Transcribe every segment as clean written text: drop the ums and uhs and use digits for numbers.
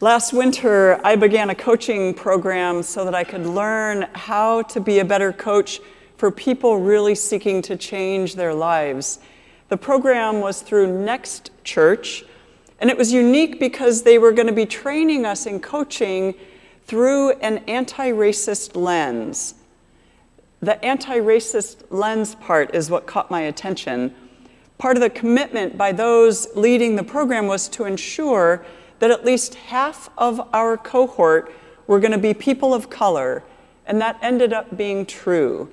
Last winter, I began a coaching program so that I could learn how to be a better coach for people really seeking to change their lives. The program was through Next Church, and it was unique because they were going to be training us in coaching through an anti-racist lens. The anti-racist lens part is what caught my attention. Part of the commitment by those leading the program was to ensure that at least half of our cohort were going to be people of color, and that ended up being true.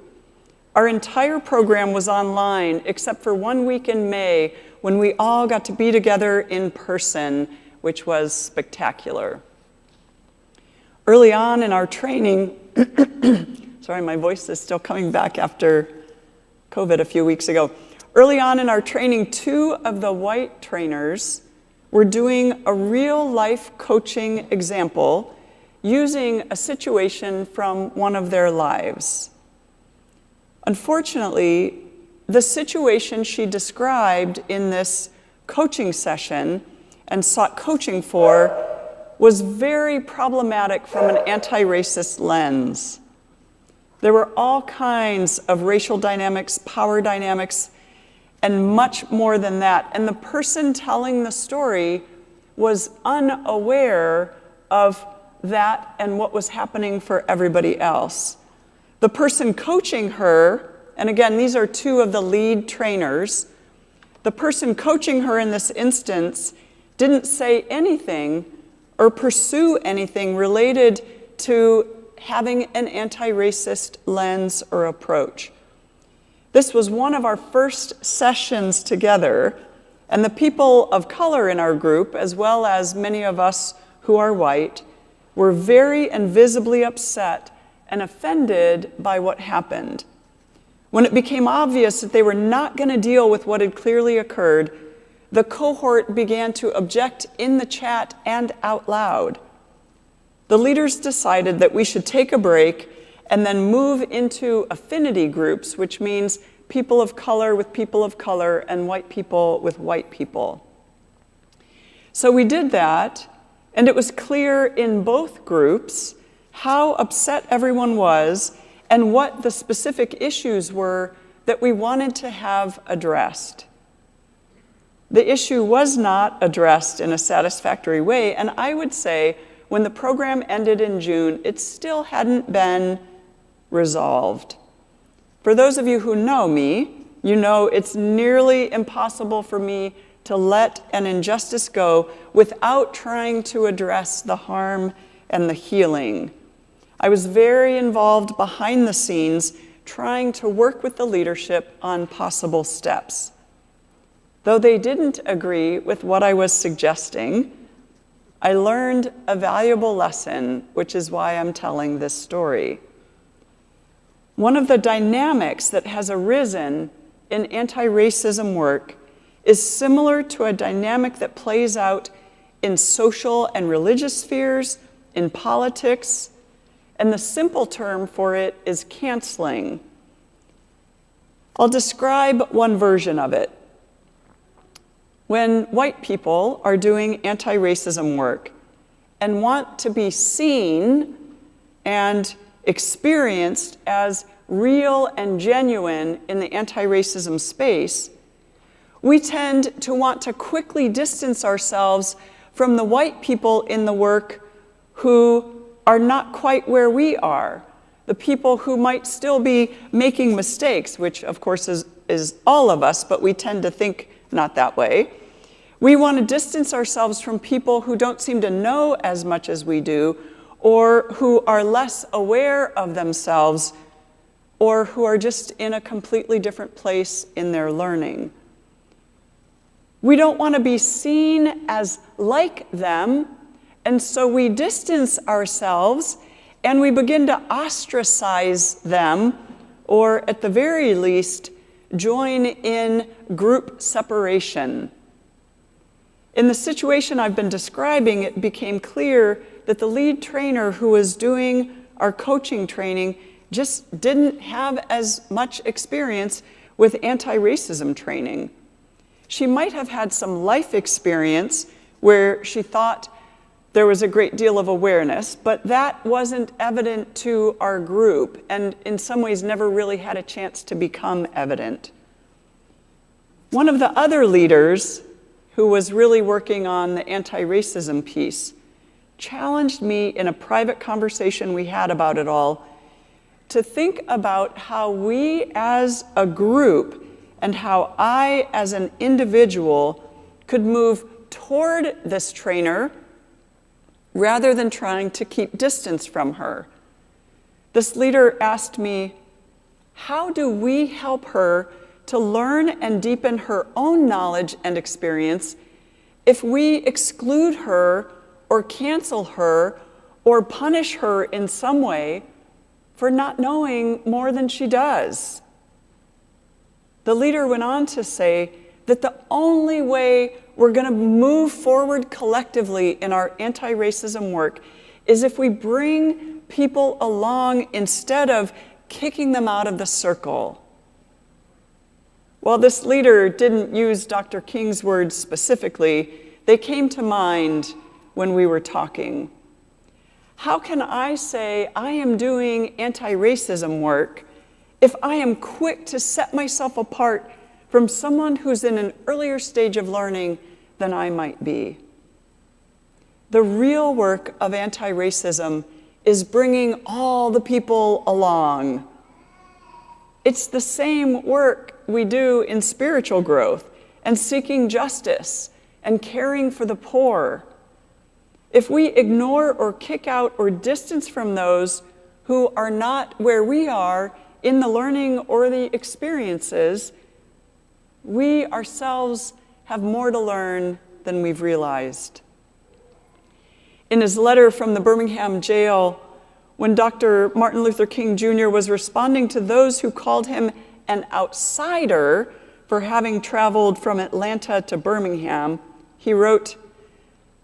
Our entire program was online, except for 1 week in May when we all got to be together in person, which was spectacular. Early on in our training, sorry, my voice is still coming back after COVID a few weeks ago. Early on in our training, 2 of the white trainers were doing a real-life coaching example using a situation from one of their lives. Unfortunately, the situation she described in this coaching session and sought coaching for was very problematic from an anti-racist lens. There were all kinds of racial dynamics, power dynamics, and much more than that. And the person telling the story was unaware of that and what was happening for everybody else. The person coaching her, and again, these are 2 of the lead trainers, the person coaching her in this instance didn't say anything or pursue anything related to having an anti-racist lens or approach. This was one of our first sessions together, and the people of color in our group, as well as many of us who are white, were very and visibly upset and offended by what happened. When it became obvious that they were not going to deal with what had clearly occurred, the cohort began to object in the chat and out loud. The leaders decided that we should take a break and then move into affinity groups, which means people of color with people of color and white people with white people. So we did that, and it was clear in both groups how upset everyone was and what the specific issues were that we wanted to have addressed. The issue was not addressed in a satisfactory way, and I would say when the program ended in June, it still hadn't been resolved. For those of you who know me, you know it's nearly impossible for me to let an injustice go without trying to address the harm and the healing. I was very involved behind the scenes trying to work with the leadership on possible steps. Though they didn't agree with what I was suggesting, I learned a valuable lesson, which is why I'm telling this story. One of the dynamics that has arisen in anti-racism work is similar to a dynamic that plays out in social and religious spheres, in politics, and the simple term for it is canceling. I'll describe one version of it. When white people are doing anti-racism work and want to be seen and experienced as real and genuine in the anti-racism space, we tend to want to quickly distance ourselves from the white people in the work who are not quite where we are, the people who might still be making mistakes, which of course is all of us, but we tend to think not that way. We want to distance ourselves from people who don't seem to know as much as we do, or who are less aware of themselves, or who are just in a completely different place in their learning. We don't want to be seen as like them, and so we distance ourselves and we begin to ostracize them, or at the very least, join in group separation. In the situation I've been describing, it became clear that the lead trainer who was doing our coaching training just didn't have as much experience with anti-racism training. She might have had some life experience where she thought There was a great deal of awareness, but that wasn't evident to our group, and in some ways never really had a chance to become evident. One of the other leaders, who was really working on the anti-racism piece, challenged me in a private conversation we had about it all to think about how we as a group and how I as an individual could move toward this trainer rather than trying to keep distance from her. This leader asked me, how do we help her to learn and deepen her own knowledge and experience if we exclude her or cancel her or punish her in some way for not knowing more than she does? The leader went on to say that the only way we're going to move forward collectively in our anti-racism work is if we bring people along instead of kicking them out of the circle. While this leader didn't use Dr. King's words specifically, they came to mind when we were talking. How can I say I am doing anti-racism work if I am quick to set myself apart from someone who's in an earlier stage of learning than I might be? The real work of anti-racism is bringing all the people along. It's the same work we do in spiritual growth and seeking justice and caring for the poor. If we ignore or kick out or distance from those who are not where we are in the learning or the experiences, we ourselves have more to learn than we've realized. In his letter from the Birmingham jail, when Dr. Martin Luther King Jr. was responding to those who called him an outsider for having traveled from Atlanta to Birmingham, he wrote,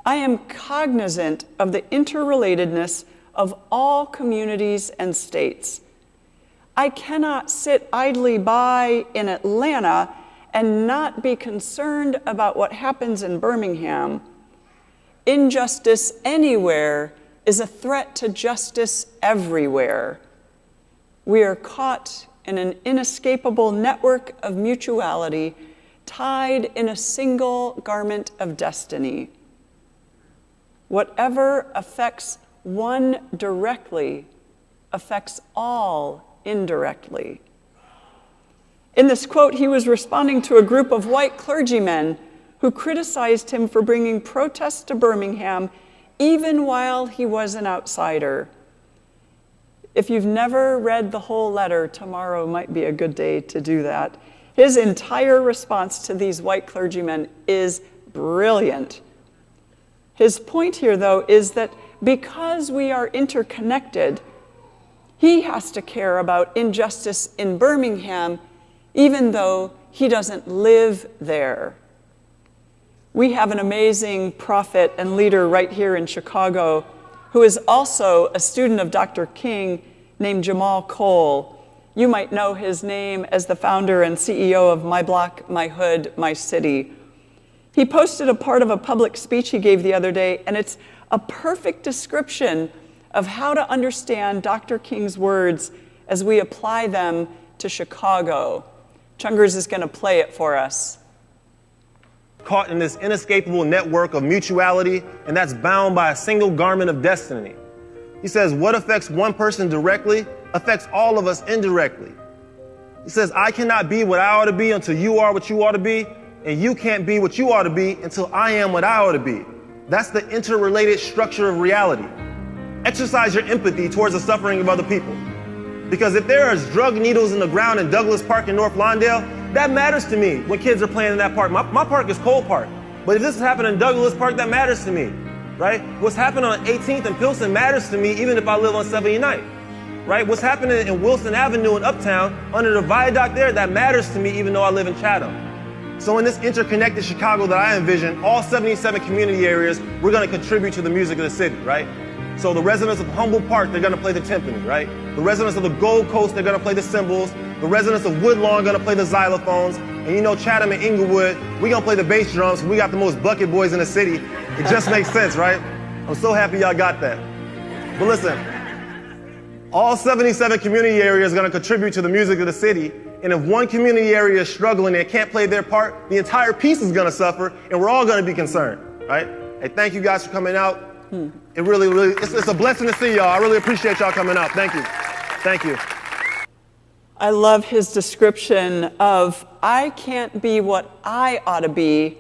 "I am cognizant of the interrelatedness of all communities and states. I cannot sit idly by in Atlanta and not be concerned about what happens in Birmingham. Injustice anywhere is a threat to justice everywhere. We are caught in an inescapable network of mutuality, tied in a single garment of destiny. Whatever affects one directly affects all indirectly." In this quote, he was responding to a group of white clergymen who criticized him for bringing protests to Birmingham even while he was an outsider. If you've never read the whole letter, tomorrow might be a good day to do that. His entire response to these white clergymen is brilliant. His point here, though, is that because we are interconnected, he has to care about injustice in Birmingham, even though he doesn't live there. We have an amazing prophet and leader right here in Chicago who is also a student of Dr. King named Jamal Cole. You might know his name as the founder and CEO of My Block, My Hood, My City. He posted a part of a public speech he gave the other day, and it's a perfect description of how to understand Dr. King's words as we apply them to Chicago. Chungers is going to play it for us. Caught in this inescapable network of mutuality, and that's bound by a single garment of destiny. He says, what affects one person directly affects all of us indirectly. He says, I cannot be what I ought to be until you are what you ought to be, and you can't be what you ought to be until I am what I ought to be. That's the interrelated structure of reality. Exercise your empathy towards the suffering of other people. Because if there are drug needles in the ground in Douglas Park in North Lawndale, that matters to me when kids are playing in that park. My park is Cole Park. But if this is happening in Douglas Park, that matters to me, right? What's happening on 18th and Pilsen matters to me even if I live on 79th, right? What's happening in Wilson Avenue in Uptown under the viaduct there, that matters to me even though I live in Chatham. So in this interconnected Chicago that I envision, all 77 community areas, we're going to contribute to the music of the city, right? So the residents of Humboldt Park, they're going to play the timpani, right? The residents of the Gold Coast, they're going to play the cymbals. The residents of Woodlawn are going to play the xylophones. And you know, Chatham and Inglewood, we're going to play the bass drums. We got the most bucket boys in the city. It just makes sense, right? I'm so happy y'all got that. But listen, all 77 community areas are going to contribute to the music of the city. And if one community area is struggling and can't play their part, the entire piece is going to suffer, and we're all going to be concerned, right? Hey, thank you guys for coming out. It really, it's a blessing to see y'all. I really appreciate y'all coming out. Thank you. Thank you. I love his description of, I can't be what I ought to be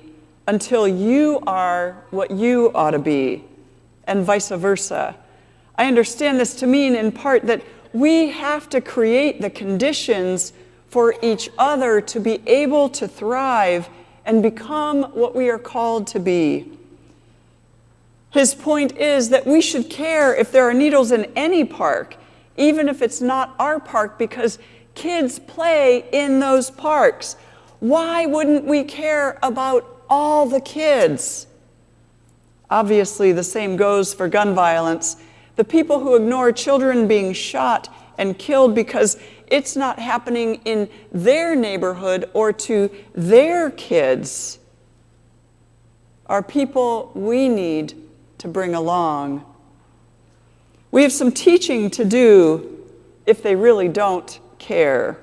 until you are what you ought to be, and vice versa. I understand this to mean in part that we have to create the conditions for each other to be able to thrive and become what we are called to be. His point is that we should care if there are needles in any park, even if it's not our park, because kids play in those parks. Why wouldn't we care about all the kids? Obviously, the same goes for gun violence. The people who ignore children being shot and killed because it's not happening in their neighborhood or to their kids are people we need to bring along. We have some teaching to do if they really don't care.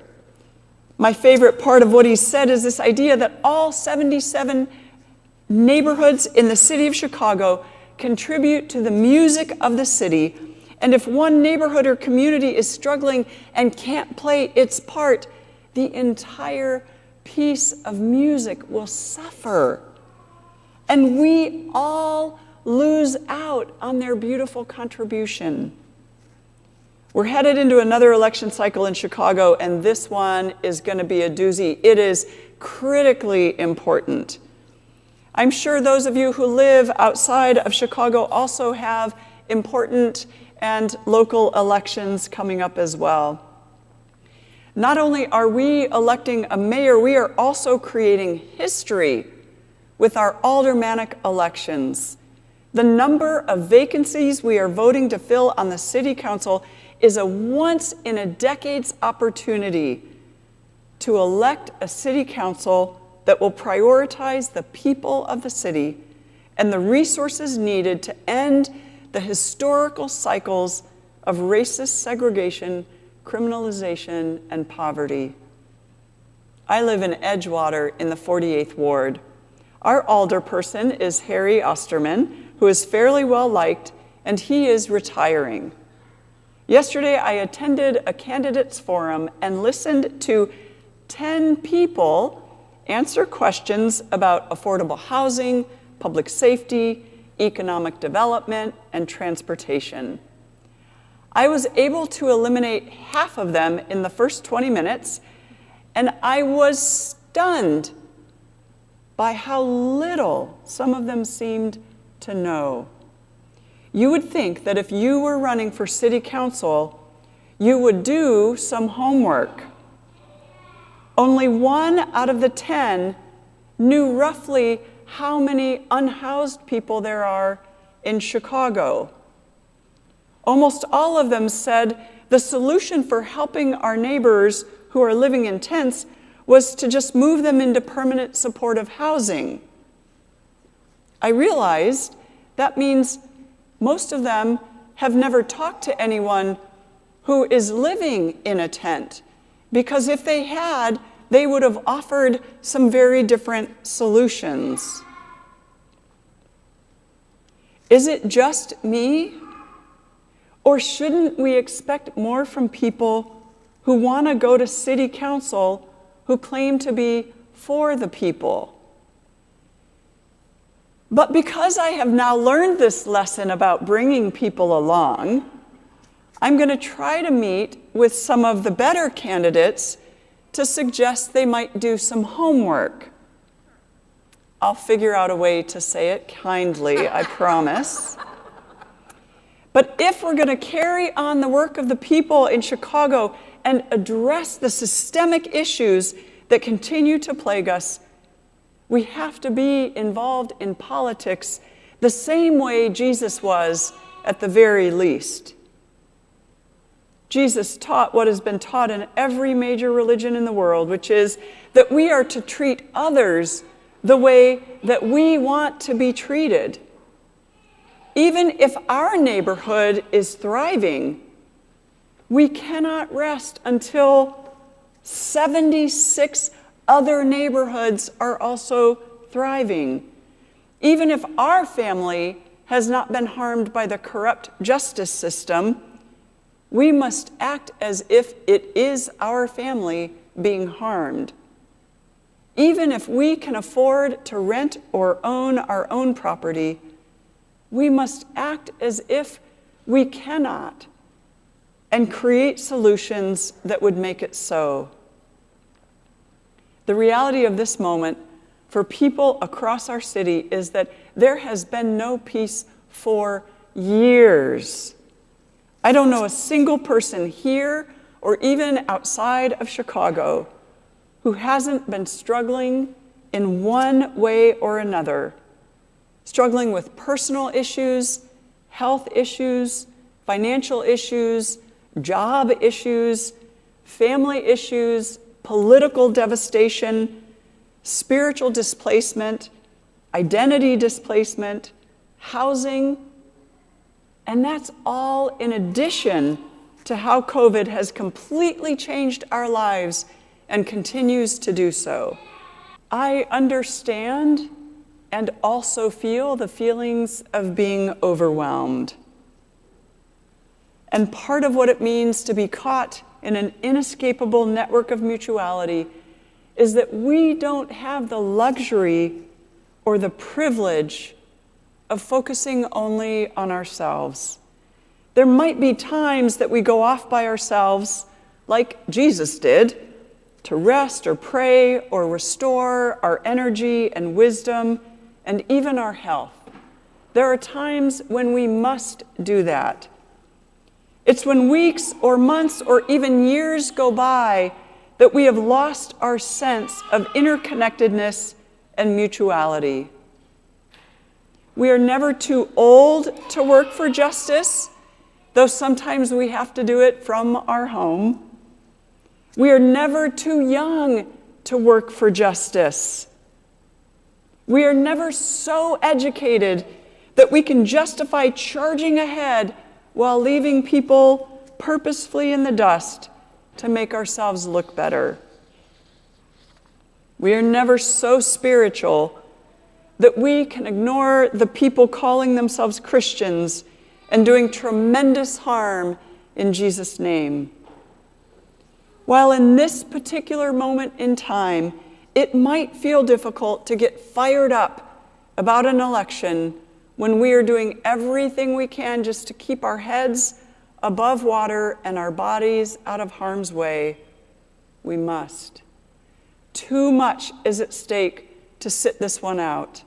My favorite part of what he said is this idea that all 77 neighborhoods in the city of Chicago contribute to the music of the city. And if one neighborhood or community is struggling and can't play its part, the entire piece of music will suffer. And we all lose out on their beautiful contribution. We're headed into another election cycle in Chicago, and this one is going to be a doozy. It is critically important. I'm sure those of you who live outside of Chicago also have important and local elections coming up as well. Not only are we electing a mayor, we are also creating history with our aldermanic elections. The number of vacancies we are voting to fill on the city council is a once-in-a-decades opportunity to elect a city council that will prioritize the people of the city and the resources needed to end the historical cycles of racist segregation, criminalization, and poverty. I live in Edgewater in the 48th Ward. Our alderperson is Harry Osterman, who is fairly well liked, and he is retiring. Yesterday, I attended a candidates forum and listened to 10 people answer questions about affordable housing, public safety, economic development, and transportation. I was able to eliminate half of them in the first 20 minutes, and I was stunned by how little some of them seemed to know. You would think that if you were running for city council, you would do some homework. Only 1 out of the 10 knew roughly how many unhoused people there are in Chicago. Almost all of them said the solution for helping our neighbors who are living in tents was to just move them into permanent supportive housing. I realized that means most of them have never talked to anyone who is living in a tent, because if they had, they would have offered some very different solutions. Is it just me? Or shouldn't we expect more from people who want to go to city council who claim to be for the people? But because I have now learned this lesson about bringing people along, I'm going to try to meet with some of the better candidates to suggest they might do some homework. I'll figure out a way to say it kindly, I promise. But if we're going to carry on the work of the people in Chicago and address the systemic issues that continue to plague us, we have to be involved in politics the same way Jesus was at the very least. Jesus taught what has been taught in every major religion in the world, which is that we are to treat others the way that we want to be treated. even if our neighborhood is thriving, we cannot rest until 76 other neighborhoods are also thriving. Even if our family has not been harmed by the corrupt justice system, we must act as if it is our family being harmed. Even if we can afford to rent or own our own property, we must act as if we cannot and create solutions that would make it so. The reality of this moment for people across our city is that there has been no peace for years. I don't know a single person here or even outside of Chicago who hasn't been struggling in one way or another, struggling with personal issues, health issues, financial issues, job issues, family issues, political devastation, spiritual displacement, identity displacement, housing, and that's all in addition to how COVID has completely changed our lives and continues to do so. I understand and also feel the feelings of being overwhelmed. And part of what it means to be caught in an inescapable network of mutuality is that we don't have the luxury or the privilege of focusing only on ourselves. There might be times that we go off by ourselves, like Jesus did, to rest or pray or restore our energy and wisdom and even our health. There are times when we must do that. It's when weeks or months or even years go by that we have lost our sense of interconnectedness and mutuality. We are never too old to work for justice, though sometimes we have to do it from our home. We are never too young to work for justice. We are never so educated that we can justify charging ahead while leaving people purposefully in the dust to make ourselves look better. We are never so spiritual that we can ignore the people calling themselves Christians and doing tremendous harm in Jesus' name. While in this particular moment in time, it might feel difficult to get fired up about an election when we are doing everything we can just to keep our heads above water and our bodies out of harm's way, we must. Too much is at stake to sit this one out.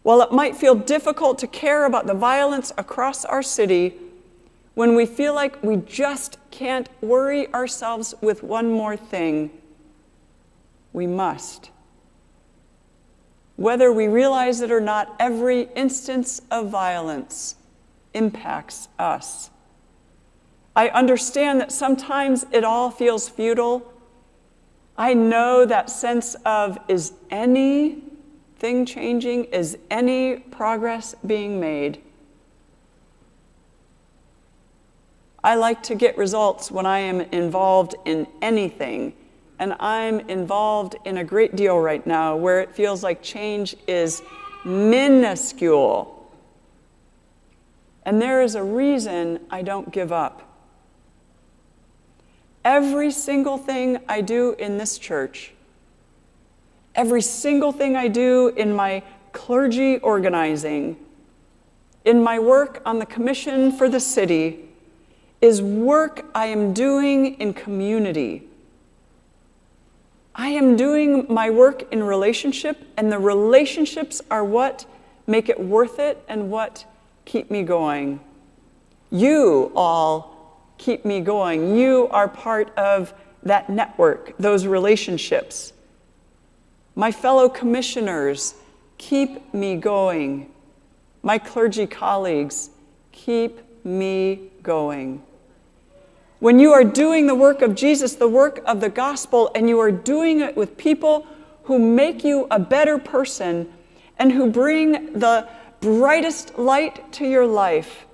While it might feel difficult to care about the violence across our city, when we feel like we just can't worry ourselves with one more thing, we must. Whether we realize it or not, every instance of violence impacts us. I understand that sometimes it all feels futile. I know that sense of, is anything changing? Is any progress being made? I like to get results when I am involved in anything, and I'm involved in a great deal right now where it feels like change is minuscule. And there is a reason I don't give up. Every single thing I do in this church, every single thing I do in my clergy organizing, in my work on the commission for the city, is work I am doing in community. I am doing my work in relationship, and the relationships are what make it worth it and what keep me going. You all keep me going. You are part of that network, those relationships. My fellow commissioners keep me going. My clergy colleagues keep me going. When you are doing the work of Jesus, the work of the gospel, and you are doing it with people who make you a better person and who bring the brightest light to your life.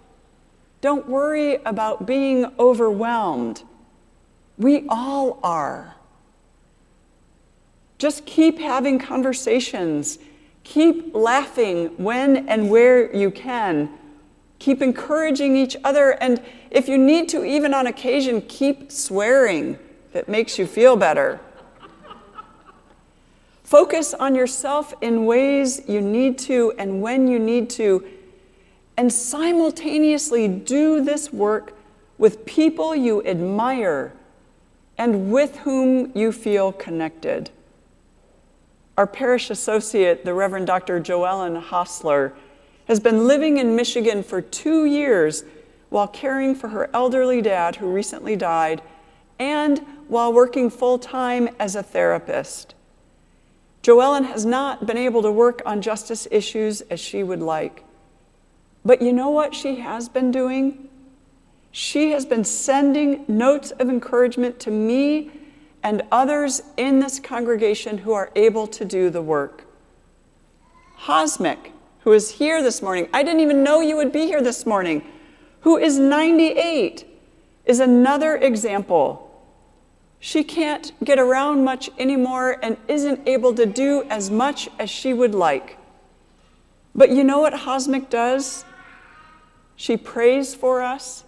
Don't worry about being overwhelmed. We all are. Just keep having conversations. Keep laughing when and where you can. Keep encouraging each other. And if you need to, even on occasion, keep swearing if it makes you feel better. Focus on yourself in ways you need to and when you need to. And simultaneously do this work with people you admire and with whom you feel connected. Our parish associate, the Reverend Dr. Joellen Hostler, has been living in Michigan for 2 years while caring for her elderly dad who recently died and while working full-time as a therapist. Joellen has not been able to work on justice issues as she would like. But you know what she has been doing? She has been sending notes of encouragement to me and others in this congregation who are able to do the work. Hosmic, who is here this morning, I didn't even know you would be here this morning, who is 98, is another example. She can't get around much anymore and isn't able to do as much as she would like. But you know what Hosmic does? She prays for us.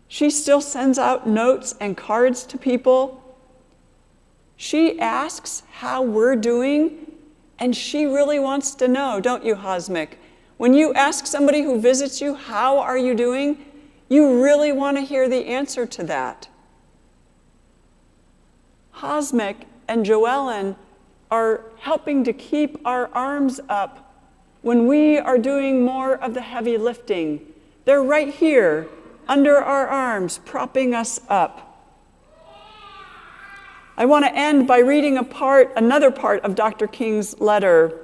She still sends out notes and cards to people. She asks how we're doing, and she really wants to know, don't you, Hosmic? When you ask somebody who visits you, how are you doing? You really want to hear the answer to that. Hosmic and Joellen are helping to keep our arms up when we are doing more of the heavy lifting. They're right here, under our arms, propping us up. I want to end by reading another part of Dr. King's letter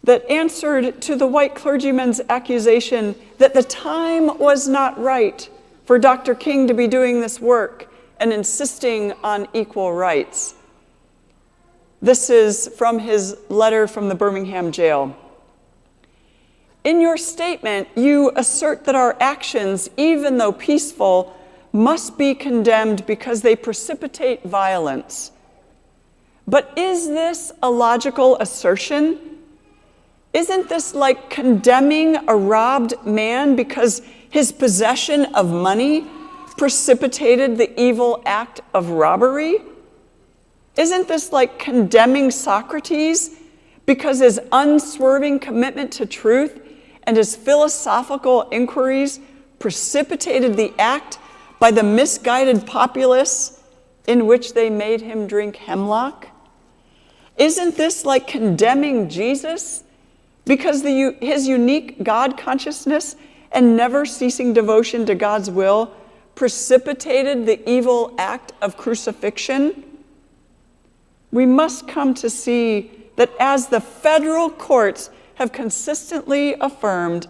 that answered to the white clergyman's accusation that the time was not right for Dr. King to be doing this work and insisting on equal rights. This is from his letter from the Birmingham jail. In your statement, you assert that our actions, even though peaceful, must be condemned because they precipitate violence. But is this a logical assertion? Isn't this like condemning a robbed man because his possession of money precipitated the evil act of robbery? Isn't this like condemning Socrates because his unswerving commitment to truth and his philosophical inquiries precipitated the act by the misguided populace in which they made him drink hemlock? Isn't this like condemning Jesus because his unique God consciousness and never ceasing devotion to God's will precipitated the evil act of crucifixion? We must come to see that as the federal courts have consistently affirmed,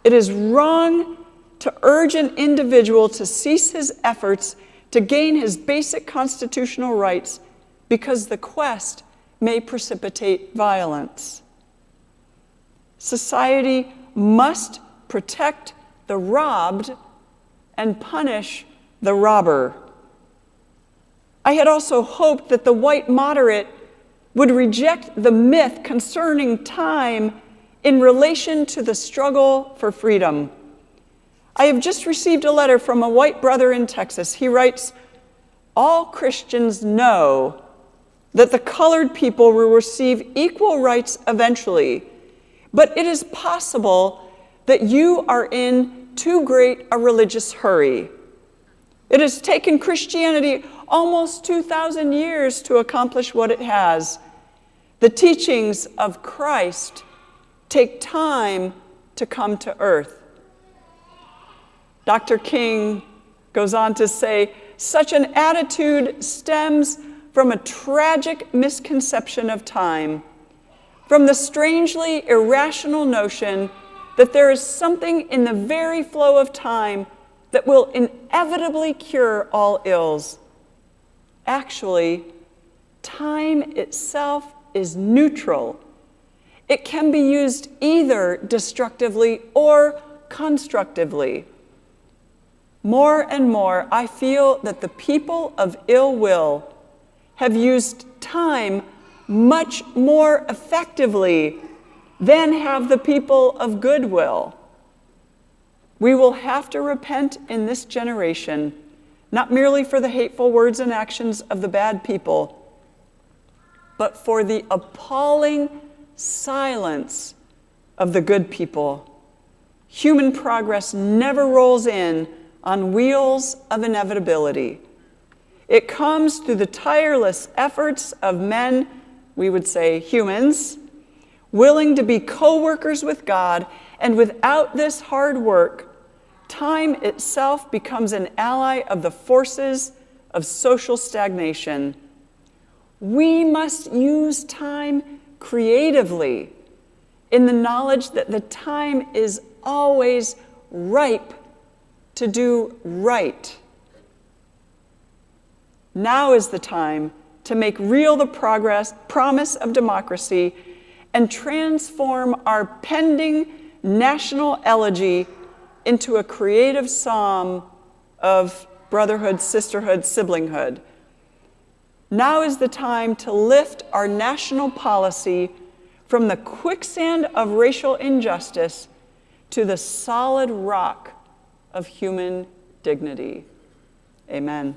it is wrong to urge an individual to cease his efforts to gain his basic constitutional rights because the quest may precipitate violence. Society must protect the robbed and punish the robber. I had also hoped that the white moderate would reject the myth concerning time in relation to the struggle for freedom. I have just received a letter from a white brother in Texas. He writes, "All Christians know that the colored people will receive equal rights eventually, but it is possible that you are in too great a religious hurry. It has taken Christianity almost 2,000 years to accomplish what it has. The teachings of Christ take time to come to earth." Dr. King goes on to say, such an attitude stems from a tragic misconception of time, from the strangely irrational notion that there is something in the very flow of time that will inevitably cure all ills. Actually, time itself is neutral. It can be used either destructively or constructively. More and more, I feel that the people of ill will have used time much more effectively than have the people of goodwill. We will have to repent in this generation, not merely for the hateful words and actions of the bad people, but for the appalling silence of the good people. Human progress never rolls in on wheels of inevitability. It comes through the tireless efforts of men, we would say humans, willing to be co-workers with God, and without this hard work, time itself becomes an ally of the forces of social stagnation. We must use time creatively in the knowledge that the time is always ripe to do right. Now is the time to make real the promise of democracy and transform our pending national elegy into a creative psalm of brotherhood, sisterhood, siblinghood. Now is the time to lift our national policy from the quicksand of racial injustice to the solid rock of human dignity. Amen.